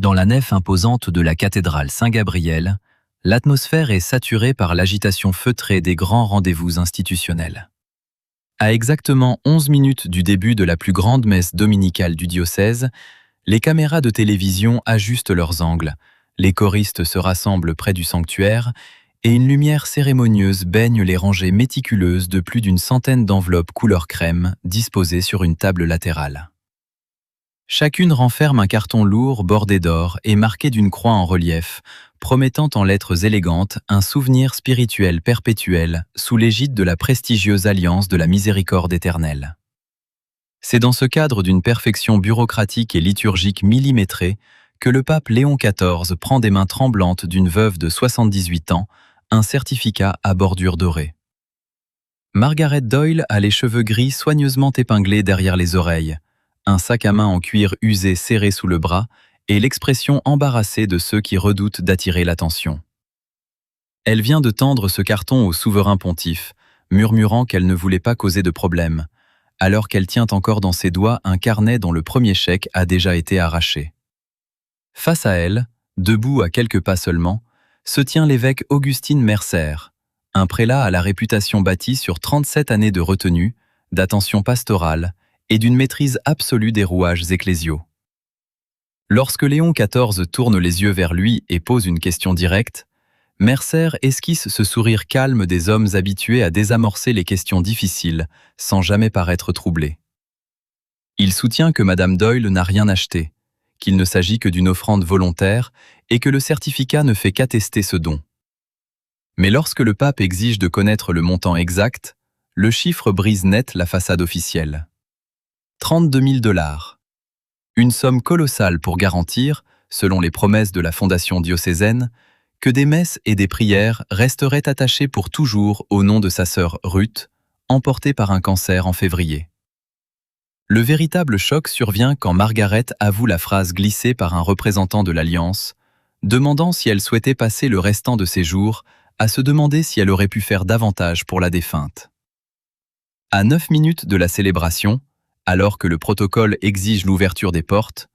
Dans la nef imposante de la cathédrale Saint-Gabriel, l'atmosphère est saturée par l'agitation feutrée des grands rendez-vous institutionnels. À exactement 11 minutes du début de la plus grande messe dominicale du diocèse, les caméras de télévision ajustent leurs angles, les choristes se rassemblent près du sanctuaire et une lumière cérémonieuse baigne les rangées méticuleuses de plus d'une centaine d'enveloppes couleur crème disposées sur une table latérale. Chacune renferme un carton lourd bordé d'or et marqué d'une croix en relief, promettant en lettres élégantes un souvenir spirituel perpétuel sous l'égide de la prestigieuse Alliance de la Miséricorde éternelle. C'est dans ce cadre d'une perfection bureaucratique et liturgique millimétrée que le pape Léon XIV prend des mains tremblantes d'une veuve de 78 ans un certificat à bordure dorée. Margaret Doyle a les cheveux gris soigneusement épinglés derrière les oreilles, un sac à main en cuir usé serré sous le bras et l'expression embarrassée de ceux qui redoutent d'attirer l'attention. Elle vient de tendre ce carton au souverain pontife, murmurant qu'elle ne voulait pas causer de problème, alors qu'elle tient encore dans ses doigts un carnet dont le premier chèque a déjà été arraché. Face à elle, debout à quelques pas seulement, se tient l'évêque Augustin Mercer, un prélat à la réputation bâtie sur 37 années de retenue, d'attention pastorale et d'une maîtrise absolue des rouages ecclésiaux. Lorsque Léon XIV tourne les yeux vers lui et pose une question directe, Mercer esquisse ce sourire calme des hommes habitués à désamorcer les questions difficiles sans jamais paraître troublé. Il soutient que Madame Doyle n'a rien acheté, qu'il ne s'agit que d'une offrande volontaire et que le certificat ne fait qu'attester ce don. Mais lorsque le pape exige de connaître le montant exact, le chiffre brise net la façade officielle. 32 000 $. Une somme colossale pour garantir, selon les promesses de la fondation diocésaine, que des messes et des prières resteraient attachées pour toujours au nom de sa sœur Ruth, emportée par un cancer en février. Le véritable choc survient quand Margaret avoue la phrase glissée par un représentant de l'Alliance, demandant si elle souhaitait passer le restant de ses jours à se demander si elle aurait pu faire davantage pour la défunte. À 9 minutes de la célébration, alors que le protocole exige l'ouverture des portes,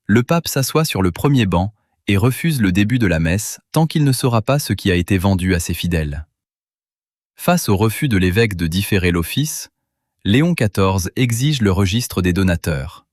le pape s'assoit sur le premier banc et refuse le début de la messe tant qu'il ne saura pas ce qui a été vendu à ses fidèles. Face au refus de l'évêque de différer l'office, Léon XIV exige le registre des donateurs.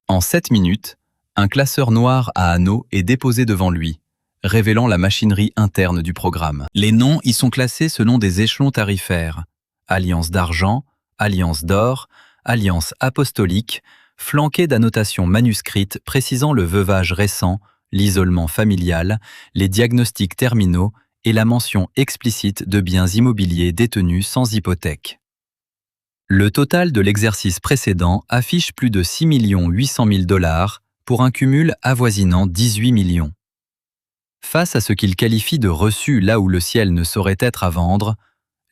En 7 minutes, un classeur noir à anneaux est déposé devant lui, révélant la machinerie interne du programme. Les noms y sont classés selon des échelons tarifaires: alliance d'argent, alliance d'or, alliance apostolique, flanquée d'annotations manuscrites précisant le veuvage récent, l'isolement familial, les diagnostics terminaux et la mention explicite de biens immobiliers détenus sans hypothèque. Le total de l'exercice précédent affiche plus de 6 800 000 $ pour un cumul avoisinant 18 millions. Face à ce qu'il qualifie de reçu là où le ciel ne saurait être à vendre,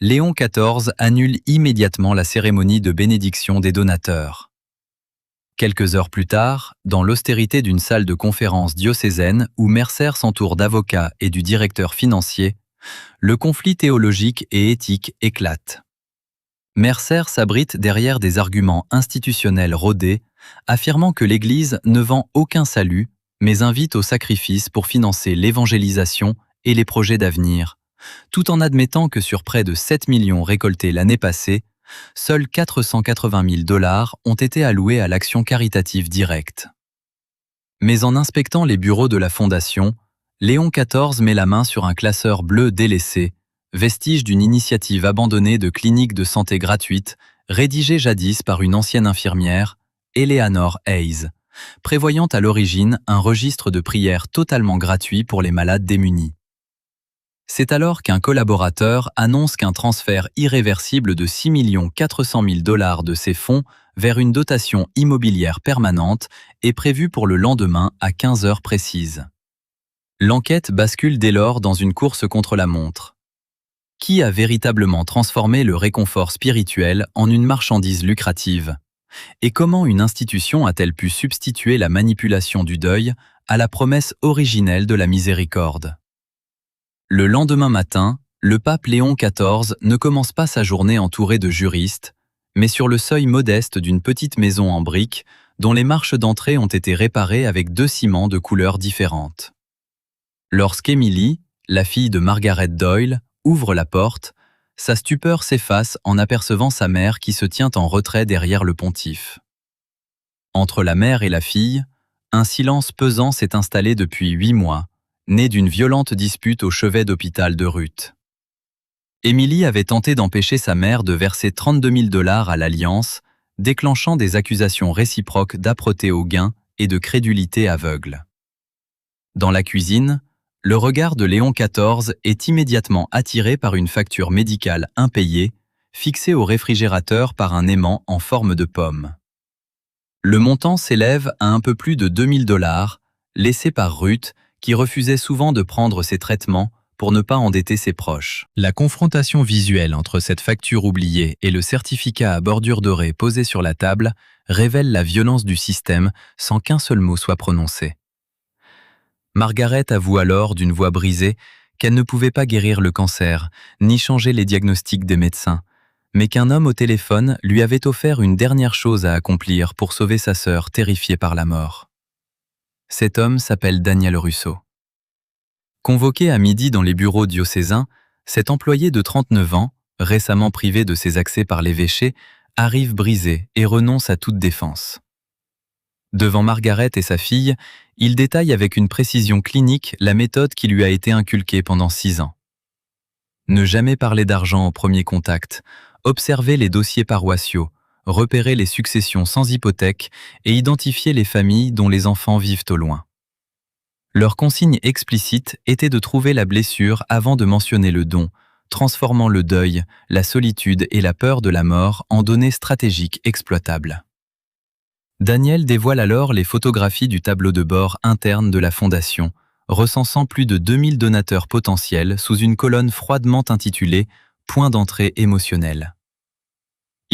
Léon XIV annule immédiatement la cérémonie de bénédiction des donateurs. Quelques heures plus tard, dans l'austérité d'une salle de conférence diocésaine où Mercer s'entoure d'avocats et du directeur financier, le conflit théologique et éthique éclate. Mercer s'abrite derrière des arguments institutionnels rodés, affirmant que l'Église ne vend aucun salut, mais invite au sacrifice pour financer l'évangélisation et les projets d'avenir, tout en admettant que sur près de 7 millions récoltés l'année passée, seuls 480 000 $ ont été alloués à l'action caritative directe. Mais en inspectant les bureaux de la Fondation, Léon XIV met la main sur un classeur bleu délaissé, vestige d'une initiative abandonnée de clinique de santé gratuite, rédigée jadis par une ancienne infirmière, Eleanor Hayes, prévoyant à l'origine un registre de prières totalement gratuit pour les malades démunis. C'est alors qu'un collaborateur annonce qu'un transfert irréversible de 6 400 000 $ de ces fonds vers une dotation immobilière permanente est prévu pour le lendemain à 15 heures précises. L'enquête bascule dès lors dans une course contre la montre. Qui a véritablement transformé le réconfort spirituel en une marchandise lucrative? Et comment une institution a-t-elle pu substituer la manipulation du deuil à la promesse originelle de la miséricorde? Le lendemain matin, le pape Léon XIV ne commence pas sa journée entouré de juristes, mais sur le seuil modeste d'une petite maison en briques, dont les marches d'entrée ont été réparées avec 2 ciments de couleurs différentes. Lorsqu'Emily, la fille de Margaret Doyle, ouvre la porte, sa stupeur s'efface en apercevant sa mère qui se tient en retrait derrière le pontife. Entre la mère et la fille, un silence pesant s'est installé depuis 8 mois, né d'une violente dispute au chevet d'hôpital de Ruth. Emily avait tenté d'empêcher sa mère de verser 32 000 $ à l'Alliance, déclenchant des accusations réciproques d'âpreté au gain et de crédulité aveugle. Dans la cuisine, le regard de Léon XIV est immédiatement attiré par une facture médicale impayée, fixée au réfrigérateur par un aimant en forme de pomme. Le montant s'élève à un peu plus de 2 000 $, laissé par Ruth, qui refusait souvent de prendre ses traitements pour ne pas endetter ses proches. La confrontation visuelle entre cette facture oubliée et le certificat à bordure dorée posé sur la table révèle la violence du système sans qu'un seul mot soit prononcé. Margaret avoue alors d'une voix brisée qu'elle ne pouvait pas guérir le cancer, ni changer les diagnostics des médecins, mais qu'un homme au téléphone lui avait offert une dernière chose à accomplir pour sauver sa sœur terrifiée par la mort. Cet homme s'appelle Daniel Russo. Convoqué à midi dans les bureaux diocésains, cet employé de 39 ans, récemment privé de ses accès par l'évêché, arrive brisé et renonce à toute défense. Devant Margaret et sa fille, il détaille avec une précision clinique la méthode qui lui a été inculquée pendant 6 ans. Ne jamais parler d'argent au premier contact, observer les dossiers paroissiaux, repérer les successions sans hypothèque et identifier les familles dont les enfants vivent au loin. Leur consigne explicite était de trouver la blessure avant de mentionner le don, transformant le deuil, la solitude et la peur de la mort en données stratégiques exploitables. Daniel dévoile alors les photographies du tableau de bord interne de la fondation, recensant plus de 2000 donateurs potentiels sous une colonne froidement intitulée « Point d'entrée émotionnel ».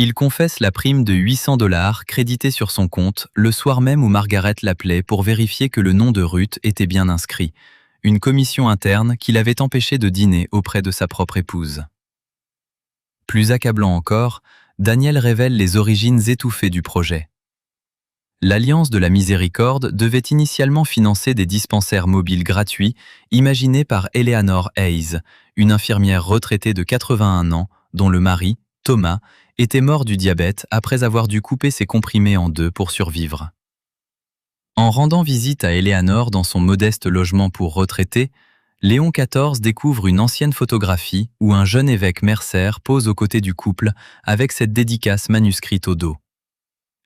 Il confesse la prime de 800 $ créditée sur son compte le soir même où Margaret l'appelait pour vérifier que le nom de Ruth était bien inscrit, une commission interne qui l'avait empêché de dîner auprès de sa propre épouse. Plus accablant encore, Daniel révèle les origines étouffées du projet. L'Alliance de la Miséricorde devait initialement financer des dispensaires mobiles gratuits imaginés par Eleanor Hayes, une infirmière retraitée de 81 ans dont le mari, Thomas, était mort du diabète après avoir dû couper ses comprimés en 2 pour survivre. En rendant visite à Eleanor dans son modeste logement pour retraités, Léon XIV découvre une ancienne photographie où un jeune évêque Mercer pose aux côtés du couple avec cette dédicace manuscrite au dos.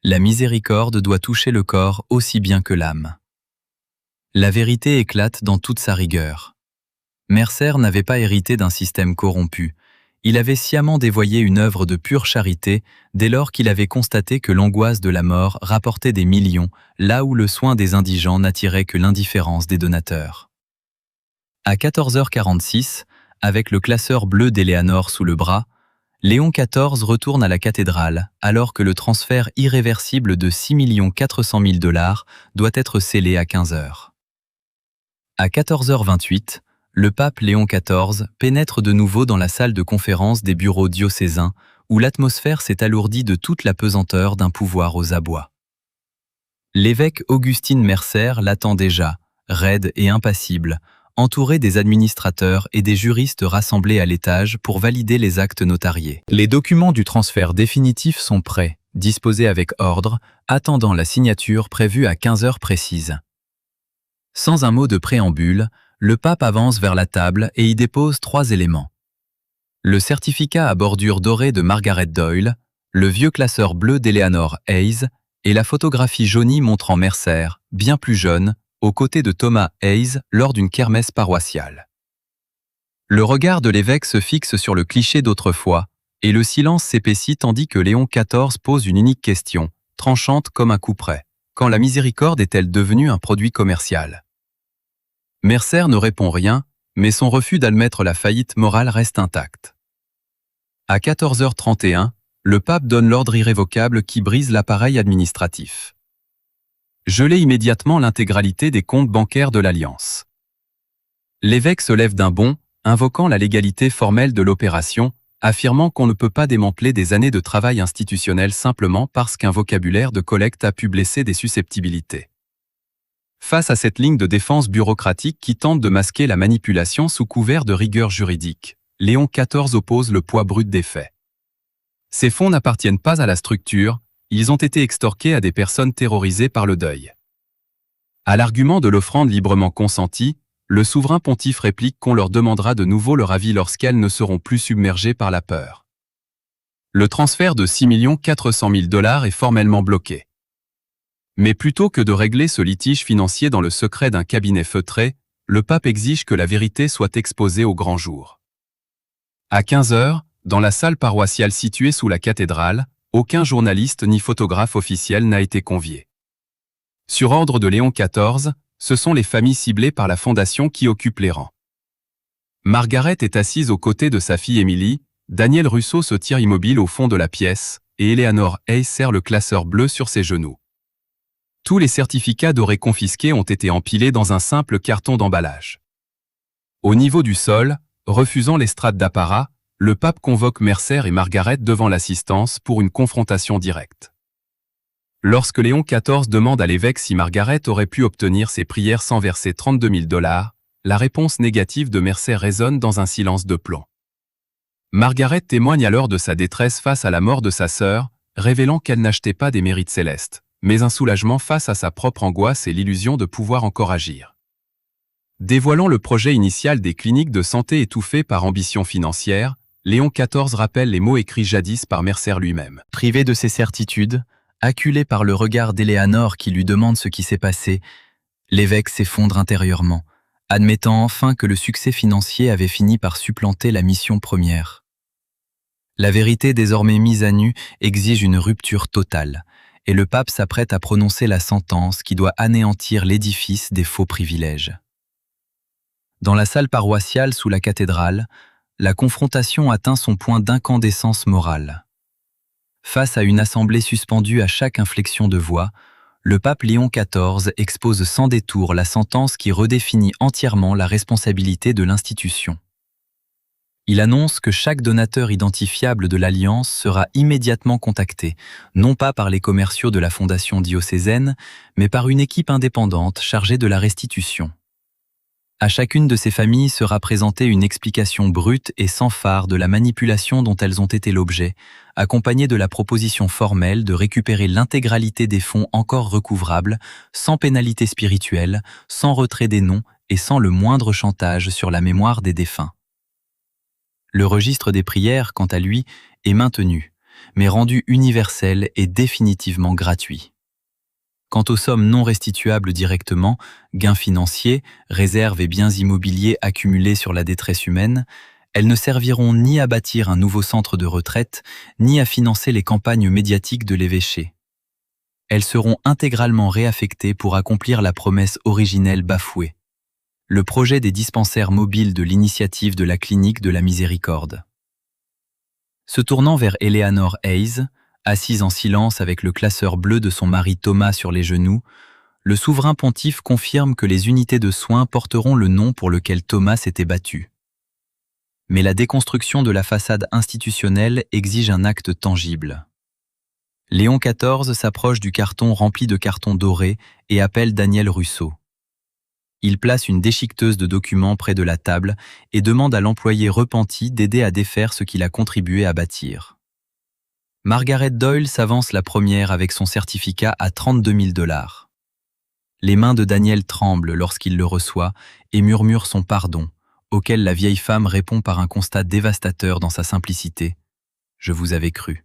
La miséricorde doit toucher le corps aussi bien que l'âme. La vérité éclate dans toute sa rigueur. Mercer n'avait pas hérité d'un système corrompu. Il avait sciemment dévoyé une œuvre de pure charité dès lors qu'il avait constaté que l'angoisse de la mort rapportait des millions, là où le soin des indigents n'attirait que l'indifférence des donateurs. À 14h46, avec le classeur bleu d'Eleanor sous le bras, Léon XIV retourne à la cathédrale alors que le transfert irréversible de 6 400 000 $ doit être scellé à 15h. À 14h28, le pape Léon XIV pénètre de nouveau dans la salle de conférence des bureaux diocésains où l'atmosphère s'est alourdie de toute la pesanteur d'un pouvoir aux abois. L'évêque Augustine Mercer l'attend déjà, raide et impassible, entouré des administrateurs et des juristes rassemblés à l'étage pour valider les actes notariés. Les documents du transfert définitif sont prêts, disposés avec ordre, attendant la signature prévue à 15h précises. Sans un mot de préambule, le pape avance vers la table et y dépose 3 éléments. Le certificat à bordure dorée de Margaret Doyle, le vieux classeur bleu d'Eleanor Hayes et la photographie jaunie montrant Mercer, bien plus jeune, aux côtés de Thomas Hayes lors d'une kermesse paroissiale. Le regard de l'évêque se fixe sur le cliché d'autrefois et le silence s'épaissit tandis que Léon XIV pose une unique question, tranchante comme un couperet. Quand la miséricorde est-elle devenue un produit commercial ? Mercer ne répond rien, mais son refus d'admettre la faillite morale reste intact. À 14h31, le pape donne l'ordre irrévocable qui brise l'appareil administratif. Gelez immédiatement l'intégralité des comptes bancaires de l'Alliance. L'évêque se lève d'un bond, invoquant la légalité formelle de l'opération, affirmant qu'on ne peut pas démanteler des années de travail institutionnel simplement parce qu'un vocabulaire de collecte a pu blesser des susceptibilités. Face à cette ligne de défense bureaucratique qui tente de masquer la manipulation sous couvert de rigueur juridique, Léon XIV oppose le poids brut des faits. Ces fonds n'appartiennent pas à la structure, ils ont été extorqués à des personnes terrorisées par le deuil. À l'argument de l'offrande librement consentie, le souverain pontife réplique qu'on leur demandera de nouveau leur avis lorsqu'elles ne seront plus submergées par la peur. Le transfert de 6 400 000 $ est formellement bloqué. Mais plutôt que de régler ce litige financier dans le secret d'un cabinet feutré, le pape exige que la vérité soit exposée au grand jour. À 15 heures, dans la salle paroissiale située sous la cathédrale, aucun journaliste ni photographe officiel n'a été convié. Sur ordre de Léon XIV, ce sont les familles ciblées par la Fondation qui occupent les rangs. Margaret est assise aux côtés de sa fille Émilie, Daniel Russo se tient immobile au fond de la pièce, et Eleanor Hayes serre le classeur bleu sur ses genoux. Tous les certificats dorés confisqués ont été empilés dans un simple carton d'emballage. Au niveau du sol, refusant l'estrade d'apparat, le pape convoque Mercer et Margaret devant l'assistance pour une confrontation directe. Lorsque Léon XIV demande à l'évêque si Margaret aurait pu obtenir ses prières sans verser 32 000 $, la réponse négative de Mercer résonne dans un silence de plomb. Margaret témoigne alors de sa détresse face à la mort de sa sœur, révélant qu'elle n'achetait pas des mérites célestes, mais un soulagement face à sa propre angoisse et l'illusion de pouvoir encore agir. Dévoilant le projet initial des cliniques de santé étouffées par ambition financière, Léon XIV rappelle les mots écrits jadis par Mercer lui-même. Privé de ses certitudes, acculé par le regard d'Éléanore qui lui demande ce qui s'est passé, l'évêque s'effondre intérieurement, admettant enfin que le succès financier avait fini par supplanter la mission première. La vérité désormais mise à nu exige une rupture totale, et le pape s'apprête à prononcer la sentence qui doit anéantir l'édifice des faux privilèges. Dans la salle paroissiale sous la cathédrale, la confrontation atteint son point d'incandescence morale. Face à une assemblée suspendue à chaque inflexion de voix, le pape Léon XIV expose sans détour la sentence qui redéfinit entièrement la responsabilité de l'institution. Il annonce que chaque donateur identifiable de l'Alliance sera immédiatement contacté, non pas par les commerciaux de la fondation diocésaine, mais par une équipe indépendante chargée de la restitution. À chacune de ces familles sera présentée une explication brute et sans fard de la manipulation dont elles ont été l'objet, accompagnée de la proposition formelle de récupérer l'intégralité des fonds encore recouvrables, sans pénalité spirituelle, sans retrait des noms et sans le moindre chantage sur la mémoire des défunts. Le registre des prières, quant à lui, est maintenu, mais rendu universel et définitivement gratuit. Quant aux sommes non restituables directement, gains financiers, réserves et biens immobiliers accumulés sur la détresse humaine, elles ne serviront ni à bâtir un nouveau centre de retraite, ni à financer les campagnes médiatiques de l'évêché. Elles seront intégralement réaffectées pour accomplir la promesse originelle bafouée. Le projet des dispensaires mobiles de l'initiative de la clinique de la miséricorde. Se tournant vers Eleanor Hayes, assise en silence avec le classeur bleu de son mari Thomas sur les genoux, le souverain pontife confirme que les unités de soins porteront le nom pour lequel Thomas s'était battu. Mais la déconstruction de la façade institutionnelle exige un acte tangible. Léon XIV s'approche du carton rempli de cartons dorés et appelle Daniel Russo. Il place une déchiqueteuse de documents près de la table et demande à l'employé repenti d'aider à défaire ce qu'il a contribué à bâtir. Margaret Doyle s'avance la première avec son certificat à 32 000 $. Les mains de Daniel tremblent lorsqu'il le reçoit et murmure son pardon, auquel la vieille femme répond par un constat dévastateur dans sa simplicité. « Je vous avais cru ».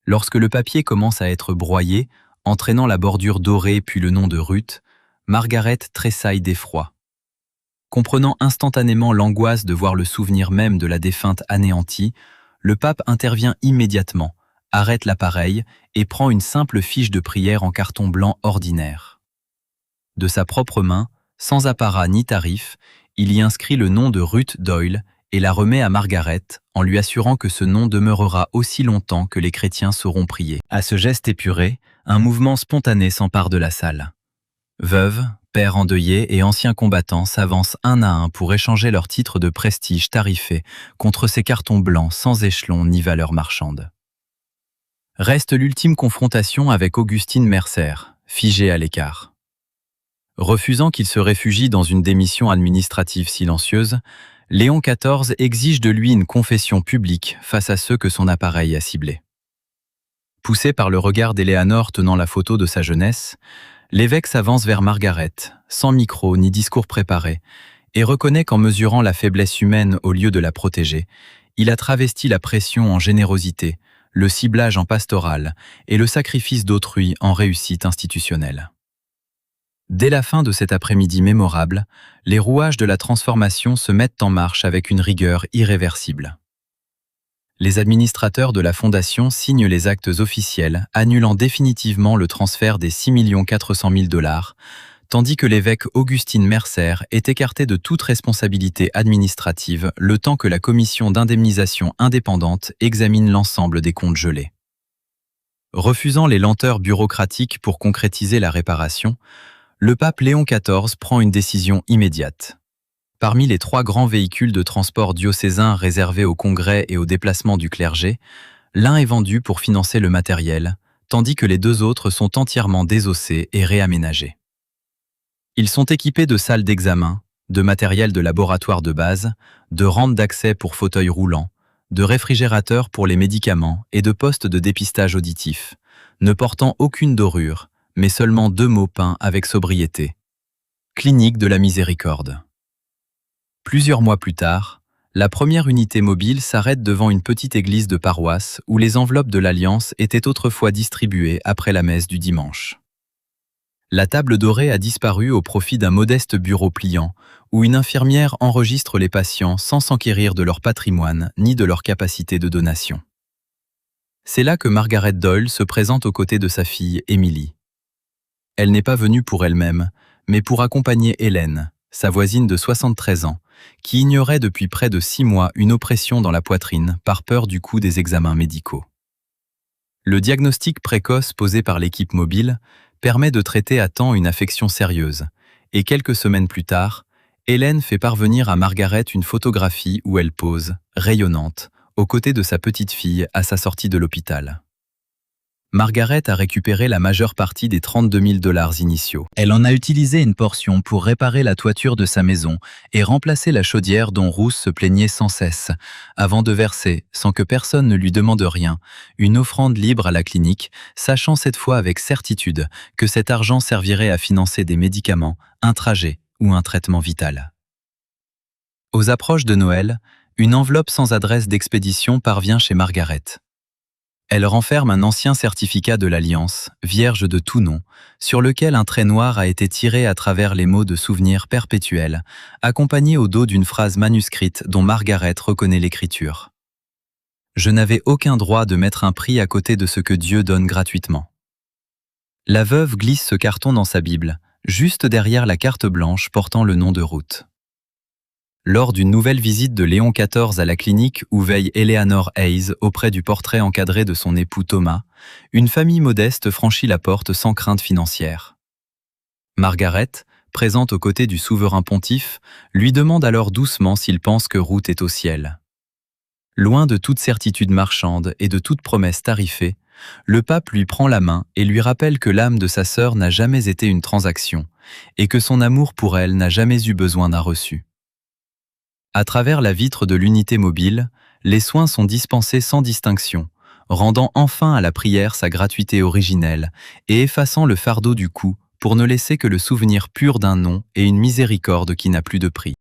Lorsque le papier commence à être broyé, entraînant la bordure dorée puis le nom de Ruth, Margaret tressaille d'effroi. Comprenant instantanément l'angoisse de voir le souvenir même de la défunte anéantie, le pape intervient immédiatement, arrête l'appareil et prend une simple fiche de prière en carton blanc ordinaire. De sa propre main, sans apparat ni tarif, il y inscrit le nom de Ruth Doyle et la remet à Margaret en lui assurant que ce nom demeurera aussi longtemps que les chrétiens sauront prier. À ce geste épuré, un mouvement spontané s'empare de la salle. Veuves, Pères endeuillés et anciens combattants s'avancent un à un pour échanger leurs titres de prestige tarifés contre ces cartons blancs sans échelon ni valeur marchande. Reste l'ultime confrontation avec Augustine Mercer, figée à l'écart. Refusant qu'il se réfugie dans une démission administrative silencieuse, Léon XIV exige de lui une confession publique face à ceux que son appareil a ciblés. Poussé par le regard d'Éléanore tenant la photo de sa jeunesse, l'évêque s'avance vers Margaret, sans micro ni discours préparé, et reconnaît qu'en mesurant la faiblesse humaine au lieu de la protéger, il a travesti la pression en générosité, le ciblage en pastoral et le sacrifice d'autrui en réussite institutionnelle. Dès la fin de cet après-midi mémorable, les rouages de la transformation se mettent en marche avec une rigueur irréversible. Les administrateurs de la Fondation signent les actes officiels, annulant définitivement le transfert des 6 400 000 $, tandis que l'évêque Augustine Mercer est écarté de toute responsabilité administrative le temps que la commission d'indemnisation indépendante examine l'ensemble des comptes gelés. Refusant les lenteurs bureaucratiques pour concrétiser la réparation, le pape Léon XIV prend une décision immédiate. Parmi les 3 grands véhicules de transport diocésains réservés au congrès et au déplacement du clergé, l'un est vendu pour financer le matériel, tandis que les 2 autres sont entièrement désossés et réaménagés. Ils sont équipés de salles d'examen, de matériel de laboratoire de base, de rampes d'accès pour fauteuils roulants, de réfrigérateurs pour les médicaments et de postes de dépistage auditif, ne portant aucune dorure, mais seulement 2 mots peints avec sobriété. Clinique de la Miséricorde. Plusieurs mois plus tard, la première unité mobile s'arrête devant une petite église de paroisse où les enveloppes de l'Alliance étaient autrefois distribuées après la messe du dimanche. La table dorée a disparu au profit d'un modeste bureau pliant où une infirmière enregistre les patients sans s'enquérir de leur patrimoine ni de leur capacité de donation. C'est là que Margaret Doyle se présente aux côtés de sa fille Emily. Elle n'est pas venue pour elle-même, mais pour accompagner Hélène, sa voisine de 73 ans, qui ignorait depuis près de 6 mois une oppression dans la poitrine par peur du coût des examens médicaux. Le diagnostic précoce posé par l'équipe mobile permet de traiter à temps une affection sérieuse, et quelques semaines plus tard, Hélène fait parvenir à Margaret une photographie où elle pose, rayonnante, aux côtés de sa petite fille à sa sortie de l'hôpital. Margaret a récupéré la majeure partie des 32 000 $ initiaux. Elle en a utilisé une portion pour réparer la toiture de sa maison et remplacer la chaudière dont Ruth se plaignait sans cesse, avant de verser, sans que personne ne lui demande rien, une offrande libre à la clinique, sachant cette fois avec certitude que cet argent servirait à financer des médicaments, un trajet ou un traitement vital. Aux approches de Noël, une enveloppe sans adresse d'expédition parvient chez Margaret. Elle renferme un ancien certificat de l'Alliance, vierge de tout nom, sur lequel un trait noir a été tiré à travers les mots de souvenir perpétuel, accompagné au dos d'une phrase manuscrite dont Margaret reconnaît l'écriture. « Je n'avais aucun droit de mettre un prix à côté de ce que Dieu donne gratuitement. » La veuve glisse ce carton dans sa Bible, juste derrière la carte blanche portant le nom de Ruth. Lors d'une nouvelle visite de Léon XIV à la clinique où veille Eleanor Hayes auprès du portrait encadré de son époux Thomas, une famille modeste franchit la porte sans crainte financière. Margaret, présente aux côtés du souverain pontife, lui demande alors doucement s'il pense que Ruth est au ciel. Loin de toute certitude marchande et de toute promesse tarifée, le pape lui prend la main et lui rappelle que l'âme de sa sœur n'a jamais été une transaction et que son amour pour elle n'a jamais eu besoin d'un reçu. À travers la vitre de l'unité mobile, les soins sont dispensés sans distinction, rendant enfin à la prière sa gratuité originelle et effaçant le fardeau du coût pour ne laisser que le souvenir pur d'un nom et une miséricorde qui n'a plus de prix.